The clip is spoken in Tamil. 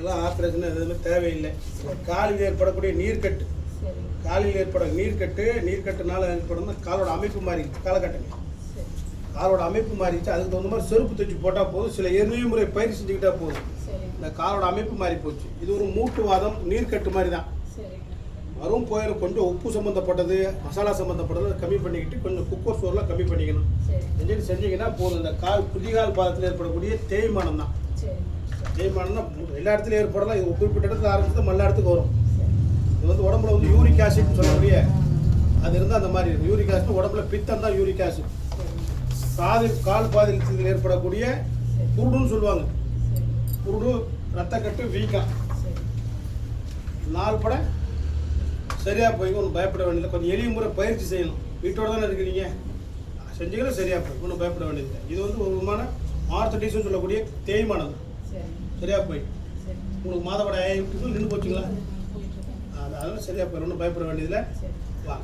இதெல்லாம் ஆப்ரேஷன் எதுவுமே தேவையில்லை. காலில் ஏற்படக்கூடிய நீர்க்கட்டு, காலில் ஏற்படும் நீர்க்கட்டுனால ஏற்படும் காலோட அமைப்பு மாறிடுச்சு. காலகட்டங்கள் காலோட அமைப்பு மாறிடுச்சு. அதுக்கு தகுந்த மாதிரி செருப்பு தைச்சு போட்டால் போதும். சில எண்ணெய் முறை பயிற்சி செஞ்சுக்கிட்டா போதும். இந்த காலோட அமைப்பு மாறி போச்சு. இது ஒரு மூட்டுவாதம், நீர்க்கட்டு மாதிரி தான் வரும். போயிடும். கொஞ்சம் உப்பு சம்மந்தப்பட்டது, மசாலா சம்மந்தப்பட்டது கம்மி பண்ணிக்கிட்டு கொஞ்சம் குக்கர் சோறுலாம் கம்மி பண்ணிக்கணும். செஞ்சீங்கன்னா போதும். இந்த கால் குதிகால் பாதத்தில் ஏற்படக்கூடிய தேய்மானம் தான். தேய்மானம்னா எல்லா இடத்துலையும் ஏற்படலாம். இது குறிப்பிட்ட இடத்துல ஆரம்பிச்சு எல்லா இடத்துக்கு வரும். இது வந்து உடம்புல வந்து யூரிக் ஆசிட் சொல்லக்கூடிய அது இருந்தால் அந்த மாதிரி இருக்கும். யூரிக் ஆசிட் உடம்புல பித்தம் தான் யூரிக் ஆசிட். கால் பாதத்தில் ஏற்படக்கூடிய குருடுன்னு சொல்லுவாங்க. குருடு, ரத்தக்கட்டு, வீக்கம், நாள் பட சரியாக போய் ஒன்றும் பயப்பட வேண்டியதில்லை. கொஞ்சம் எளிய முறை பயிற்சி செய்யணும். வீட்டோட தானே இருக்கிறீங்க, செஞ்சீங்கன்னா சரியாக போய் ஒன்றும் பயப்பட வேண்டியதில்லை. இது வந்து ஒரு விதமான ஆர்த்தடிஸ்ன்னு சொல்லக்கூடிய தேய்மானம் தான். சரியாக போய் உங்களுக்கு மாதப்பட நின்று போச்சுங்களா? அதெல்லாம் சரியாக போய் ஒன்றும் பயப்பட வேண்டியதில்லை. வாங்க.